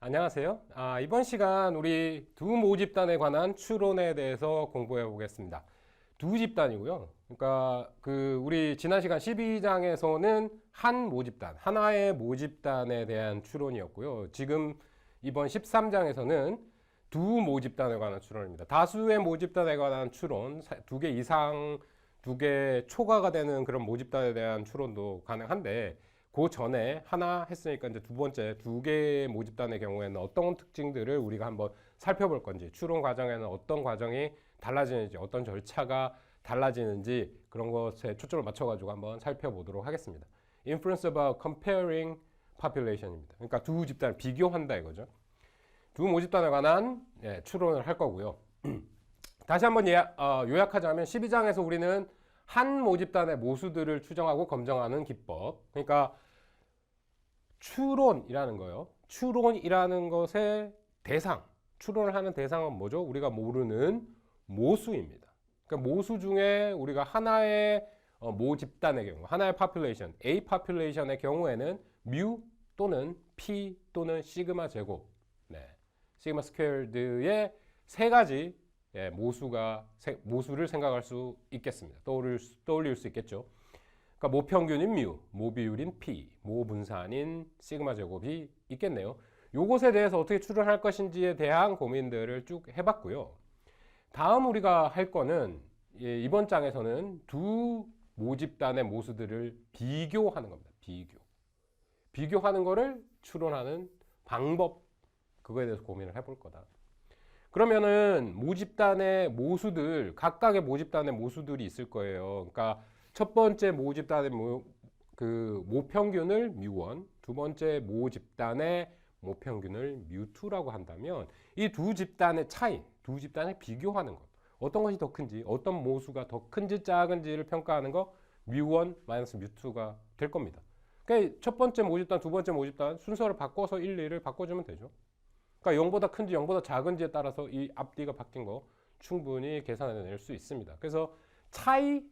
안녕하세요. 이번 시간 우리 두 모집단에 관한 추론에 대해서 공부해 보겠습니다. 두 집단이고요. 그러니까 우리 지난 시간 12장에서는 한 모집단, 하나의 모집단에 대한 추론이었고요. 지금 이번 13장에서는 두 모집단에 관한 추론입니다. 다수의 모집단에 관한 추론, 두 개 이상, 두 개 초과가 되는 그런 모집단에 대한 추론도 가능한데 그 전에 하나 했으니까 이제 두 번째 두 개의 모집단의 경우에는 어떤 특징들을 우리가 한번 살펴볼 건지, 추론 과정에는 어떤 과정이 달라지는지, 어떤 절차가 달라지는지 그런 것에 초점을 맞춰가지고 한번 살펴보도록 하겠습니다. Inference about comparing population입니다. 그러니까 두 집단을 비교한다 이거죠. 두 모집단에 관한 추론을 할 거고요. 다시 한번 요약하자면 12장에서 우리는 한 모집단의 모수들을 추정하고 검정하는 기법. 그러니까 추론이라는 거요. 추론이라는 것의 대상, 추론을 하는 대상은 뭐죠? 우리가 모르는 모수입니다. 그러니까 모수 중에 우리가 하나의 모집단의 경우, 하나의 population, A population의 경우에는 mu 또는 P 또는 시그마 제곱, 시그마 스퀘어드의 세 가지 모수를 생각할 수 있겠습니다. 떠올릴 수 있겠죠. 그러니까 모평균인 mu, 모비율인 p, 모분산인 시그마 제곱이 있겠네요. 요것에 대해서 어떻게 추론할 것인지에 대한 고민들을 쭉 해봤고요. 다음 우리가 할 거는 이번 장에서는 두 모집단의 모수들을 비교하는 겁니다. 비교하는 거를 추론하는 방법, 그거에 대해서 고민을 해볼 거다. 그러면은 모집단의 모수들, 각각의 모집단의 모수들이 있을 거예요. 그러니까 첫 번째 모집단의 모평균을 mu1, 두 번째 모집단의 모평균을 mu2라고 한다면 이 두 집단의 차이, 두 집단을 비교하는 것. 어떤 것이 더 큰지, 어떤 모수가 더 큰지 작은지를 평가하는 거 mu1 mu2가 될 겁니다. 그러니까 첫 번째 모집단, 두 번째 모집단 순서를 바꿔서 1, 2를 바꿔주면 되죠. 그러니까 0보다 큰지 0보다 작은지에 따라서 이 앞뒤가 바뀐 거 충분히 계산해낼 수 있습니다. 그래서 차이,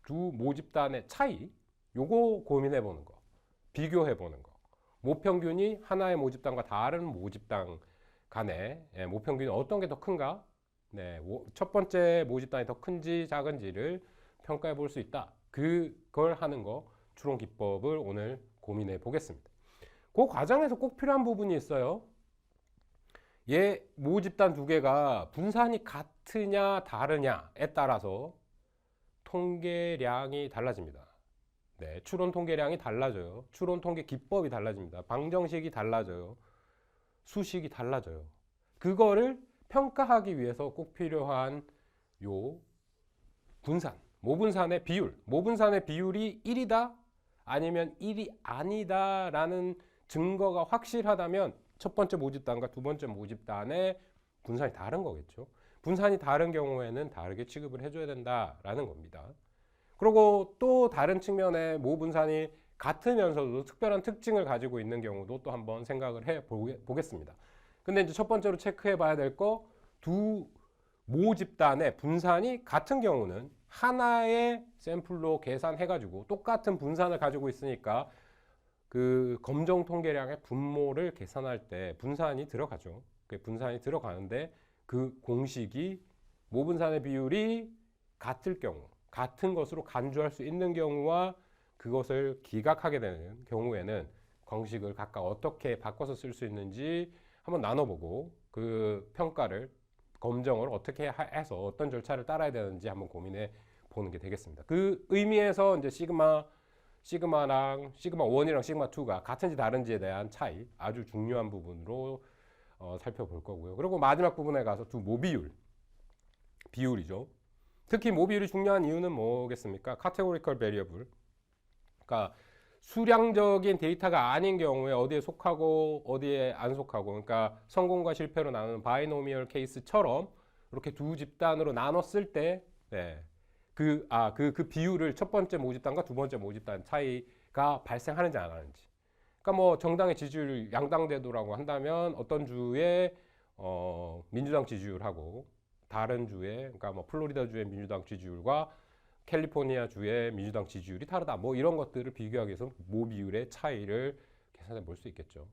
두 모집단의 차이, 요거 고민해보는 거, 비교해보는 거. 모평균이 하나의 모집단과 다른 모집단 간의 모평균이 어떤 게 더 큰가? 첫 번째 모집단이 더 큰지 작은지를 평가해 볼 수 있다. 그걸 하는 거, 추론 기법을 오늘 고민해 보겠습니다. 그 과정에서 꼭 필요한 부분이 있어요. 모집단 두 개가 분산이 같으냐 다르냐에 따라서 통계량이 달라집니다. 추론 통계량이 달라져요. 추론 통계 기법이 달라집니다. 방정식이 달라져요. 수식이 달라져요. 그거를 평가하기 위해서 꼭 필요한 요 분산, 모분산의 비율. 모분산의 비율이 1이다 아니면 1이 아니다 라는 증거가 확실하다면 첫 번째 모집단과 두 번째 모집단의 분산이 다른 거겠죠. 분산이 다른 경우에는 다르게 취급을 해줘야 된다라는 겁니다. 그리고 또 다른 측면에 모분산이 같으면서도 특별한 특징을 가지고 있는 경우도 또 한번 생각을 해 보겠습니다. 근데 이제 첫 번째로 체크해 봐야 될 거, 두 모집단의 분산이 같은 경우는 하나의 샘플로 계산해 가지고 똑같은 분산을 가지고 있으니까 그 검정 통계량의 분모를 계산할 때 분산이 들어가죠. 분산이 들어가는데 그 공식이 모분산의 비율이 같을 경우, 같은 것으로 간주할 수 있는 경우와 그것을 기각하게 되는 경우에는 공식을 각각 어떻게 바꿔서 쓸 수 있는지 한번 나눠보고 그 평가를, 검정을 어떻게 해서 어떤 절차를 따라야 되는지 한번 고민해 보는 게 되겠습니다. 그 의미에서 이제 시그마랑 시그마1이랑 시그마2가 같은지 다른지에 대한 차이, 아주 중요한 부분으로 살펴볼 거고요. 그리고 마지막 부분에 가서 두 모비율, 비율이죠. 특히 모비율이 중요한 이유는 뭐겠습니까? Categorical Variable. 그러니까 수량적인 데이터가 아닌 경우에 어디에 속하고 어디에 안 속하고, 그러니까 성공과 실패로 나누는 바이노미얼 케이스처럼 이렇게 두 집단으로 나눴을 때 그 비율을 첫 번째 모집단과 두 번째 모집단 차이가 발생하는지 안 하는지. 그러니까 뭐 정당의 지지율 양당제도라고 한다면 어떤 주의 민주당 지지율하고 다른 주의, 그러니까 뭐 플로리다 주의 민주당 지지율과 캘리포니아 주의 민주당 지지율이 다르다. 뭐 이런 것들을 비교하기 위해서 모비율의 차이를 계산해 볼 수 있겠죠.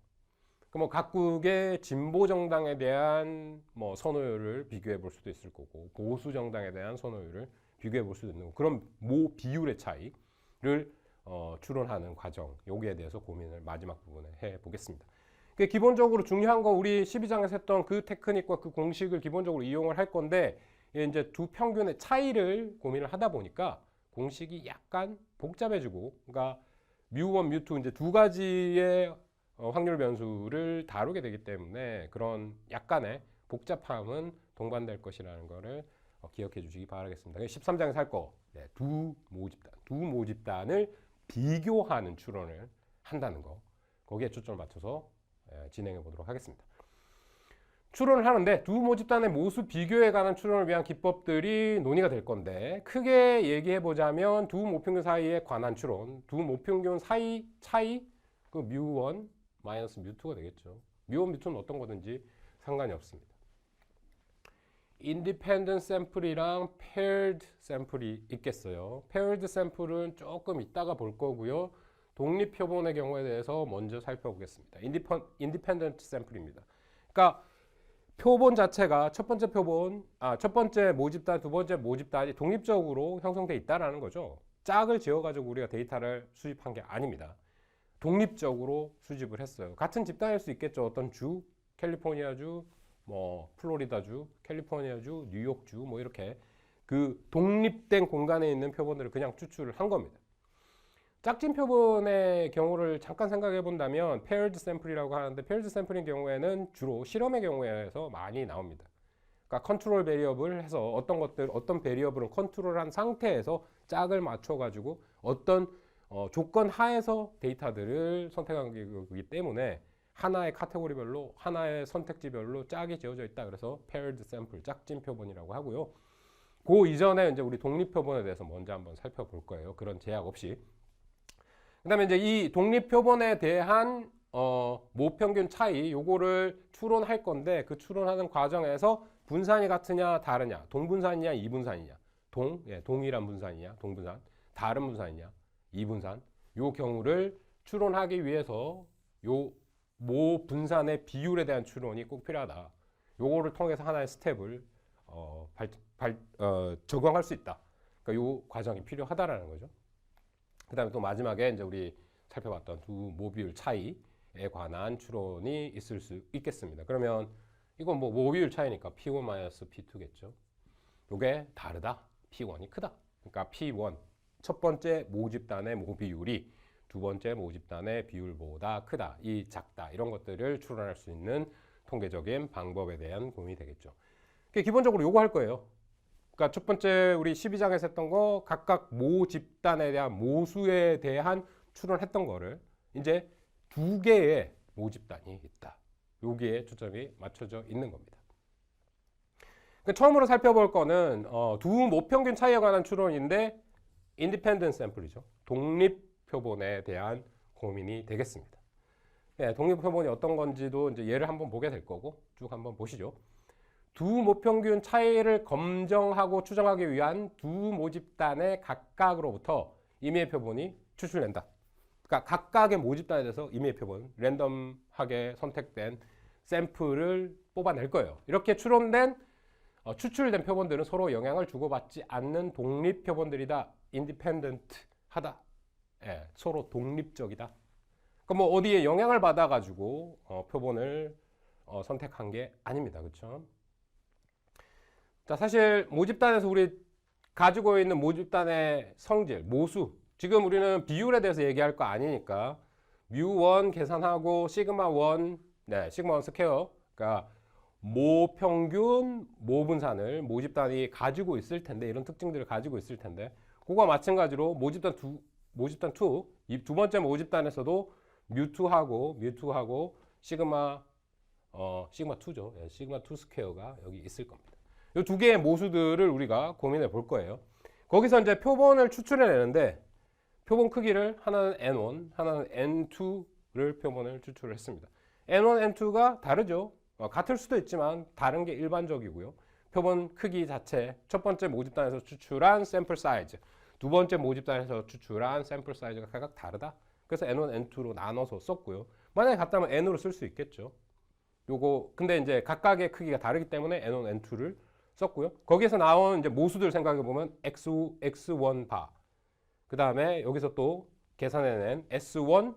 뭐 각국의 진보 정당에 대한 뭐 선호율을 비교해 볼 수도 있을 거고 보수 정당에 대한 선호율을 비교해 볼 수도 있는 그런 비율의 차이를 추론하는 과정, 여기에 대해서 고민을 마지막 부분에 해 보겠습니다. 기본적으로 중요한 거 우리 12장에서 했던 그 테크닉과 그 공식을 기본적으로 이용을 할 건데 이제 두 평균의 차이를 고민을 하다 보니까 공식이 약간 복잡해지고, 그러니까 뮤1, 뮤2 이제 두 가지의 확률 변수를 다루게 되기 때문에 그런 약간의 복잡함은 동반될 것이라는 것을 기억해 주시기 바라겠습니다. 13장에서 할 거, 두 모집단을 비교하는 추론을 한다는 거, 거기에 초점을 맞춰서 진행해 보도록 하겠습니다. 추론을 하는데 두 모집단의 모수 비교에 관한 추론을 위한 기법들이 논의가 될 건데, 크게 얘기해 보자면 두 모평균 사이에 관한 추론, 두 모평균 사이 차이, 그 뮤1 마이너스 뮤2가 되겠죠. 뮤1, 뮤2는 어떤 거든지 상관이 없습니다. 인디펜던트 샘플이랑 페어드 샘플이 있겠어요. 페어드 샘플은 조금 이따가 볼 거고요. 독립 표본의 경우에 대해서 먼저 살펴보겠습니다. 인디펜던트 샘플입니다. 그러니까 표본 자체가 첫 번째 모집단, 두 번째 모집단이 독립적으로 형성돼 있다라는 거죠. 짝을 지어가지고 우리가 데이터를 수집한 게 아닙니다. 독립적으로 수집을 했어요. 같은 집단일 수 있겠죠. 어떤 주, 캘리포니아주, 뭐 플로리다주, 캘리포니아주, 뉴욕주, 뭐 이렇게 그 독립된 공간에 있는 표본들을 그냥 추출을 한 겁니다. 짝진 표본의 경우를 잠깐 생각해 본다면 paired sample이라고 하는데, paired sample인 경우에는 주로 실험의 경우에서 많이 나옵니다. 그러니까 컨트롤 베리어블 해서 어떤 베리어블을 컨트롤한 상태에서 짝을 맞춰 가지고 어떤 조건 하에서 데이터들을 선택하기 때문에 하나의 카테고리별로, 하나의 선택지별로 짝이 지어져 있다. 그래서 paired sample, 짝진 표본이라고 하고요. 그 이전에 이제 우리 독립 표본에 대해서 먼저 한번 살펴볼 거예요. 그런 제약 없이. 그다음에 이제 이 독립 표본에 대한 모평균 차이, 요거를 추론할 건데, 그 추론하는 과정에서 분산이 같으냐 다르냐, 동분산이냐 이분산이냐, 동일한 분산이냐 동분산, 다른 분산이냐 이분산, 요 경우를 추론하기 위해서 요 모 분산의 비율에 대한 추론이 꼭 필요하다. 요거를 통해서 하나의 스텝을 적용할 수 있다. 그러니까 요 과정이 필요하다라는 거죠. 그 다음에 또 마지막에 이제 우리 살펴봤던 두 모비율 차이에 관한 추론이 있을 수 있겠습니다. 그러면 이건 뭐 모비율 차이니까 P1-P2겠죠. 요게 다르다. P1이 크다. 그러니까 P1, 첫 번째 모집단의 모비율이 두 번째 모집단의 비율보다 크다, 이 작다, 이런 것들을 추론할 수 있는 통계적인 방법에 대한 고민이 되겠죠. 기본적으로 요거 할 거예요. 그러니까 첫 번째 우리 12장에서 했던 거, 각각 모집단에 대한 모수에 대한 추론했던 거를 이제 두 개의 모집단이 있다. 여기에 초점이 맞춰져 있는 겁니다. 그러니까 처음으로 살펴볼 거는 두 모평균 차이에 관한 추론인데, 인디펜던트 샘플이죠. 독립 표본에 대한 고민이 되겠습니다. 독립 표본이 어떤 건지도 이제 예를 한번 보게 될 거고, 쭉 한번 보시죠. 두 모평균 차이를 검정하고 추정하기 위한 두 모집단의 각각으로부터 임의의 표본이 추출된다. 그러니까 각각의 모집단에 대해서 임의의 표본, 랜덤하게 선택된 샘플을 뽑아낼 거예요. 이렇게 추출된 표본들은 서로 영향을 주고받지 않는 독립 표본들이다. 인디펜던트하다. 서로 독립적이다. 그럼 뭐 어디에 영향을 받아가지고 표본을 선택한 게 아닙니다. 그렇죠? 자, 사실 모집단에서 우리 가지고 있는 모집단의 성질, 모수, 지금 우리는 비율에 대해서 얘기할 거 아니니까 뮤1 계산하고 시그마1, 시그마1 스퀘어, 그러니까 모평균 모분산을 모집단이 가지고 있을 텐데, 이런 특징들을 가지고 있을 텐데, 그거와 마찬가지로 모집단 2, 이 두 번째 모집단에서도 뮤2하고 시그마2죠. 시그마2 스퀘어가 여기 있을 겁니다. 이 두 개의 모수들을 우리가 고민해 볼 거예요. 거기서 이제 표본을 추출해내는데, 표본 크기를 하나는 N1, 하나는 N2를 표본을 추출을 했습니다. N1, N2가 다르죠. 같을 수도 있지만 다른 게 일반적이고요. 표본 크기 자체, 첫 번째 모집단에서 추출한 샘플 사이즈, 두 번째 모집단에서 추출한 샘플 사이즈가 각각 다르다. 그래서 N1, N2로 나눠서 썼고요. 만약에 같다면 n으로 쓸 수 있겠죠. 요거 근데 이제 각각의 크기가 다르기 때문에 n1, n2를 썼고요. 거기에서 나온 이제 모수들 생각해 보면 x1 바. 그다음에 여기서 또 계산해낸 s1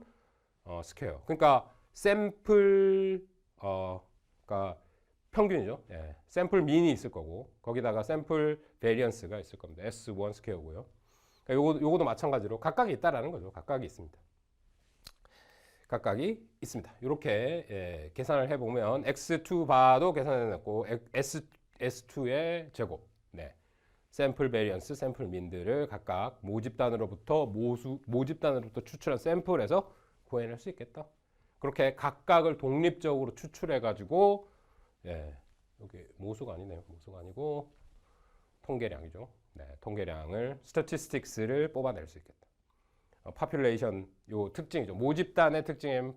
스퀘어. 그러니까 샘플 그러니까 평균이죠. 예. 샘플 민이 있을 거고 거기다가 샘플 베리언스가 있을 겁니다. s1 스퀘어고요. 그러니까 요거도 마찬가지로 각각이 있다라는 거죠. 각각이 있습니다. 각각이 있습니다. 이렇게 예, 계산을 해보면 x2 바도 계산해냈고 s2의 제곱, 네. 샘플 베리언스, 샘플 민들을 각각 모집단으로부터 추출한 샘플에서 구해낼 수 있겠다. 그렇게 각각을 독립적으로 추출해가지고 예, 여기 모수가 아니네요. 모수가 아니고 통계량이죠. 네, 통계량을 스태티스틱스를 뽑아낼 수 있겠다. population 요 특징이죠. 모집단의 특징인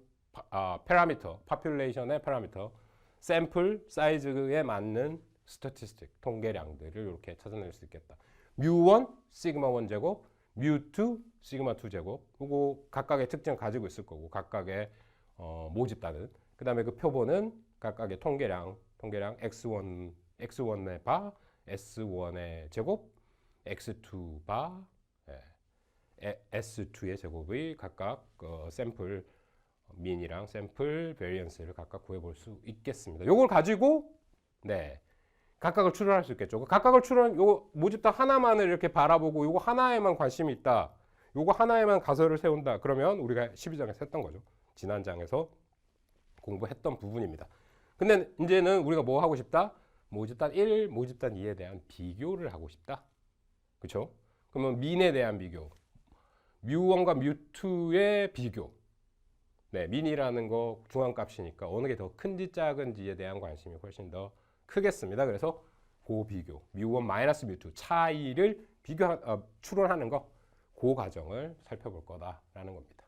파라미터, population의 파라미터, 샘플 사이즈에 맞는 스태티스틱 통계량들을 이렇게 찾아낼 수 있겠다. 뮤1 시그마 1 제곱, 뮤2 시그마 2 제곱. 요거 각각의 특징을 가지고 있을 거고 각각의 모집단은 그다음에 그 표본은 각각의 통계량 x1의 바, s1의 제곱, x2 바, S2의 제곱의 각각 샘플 민이랑 샘플 베리언스를 각각 구해볼 수 있겠습니다. 요걸 가지고 네 각각을 추론할 수 있겠죠. 각각을 요 모집단 하나만을 이렇게 바라보고 요거 하나에만 관심이 있다. 요거 하나에만 가설을 세운다. 그러면 우리가 12장에서 했던 거죠. 지난 장에서 공부했던 부분입니다. 근데 이제는 우리가 뭐 하고 싶다? 모집단 1, 모집단 2에 대한 비교를 하고 싶다. 그렇죠? 그러면 민에 대한 비교. 뮤1과 뮤2의 비교. 네, 민이라는 거 중앙값이니까 어느 게 더 큰지 작은지에 대한 관심이 훨씬 더 크겠습니다. 그래서 그 비교, 뮤1 마이너스 뮤2 차이를 추론하는 거, 그 과정을 살펴볼 거다라는 겁니다.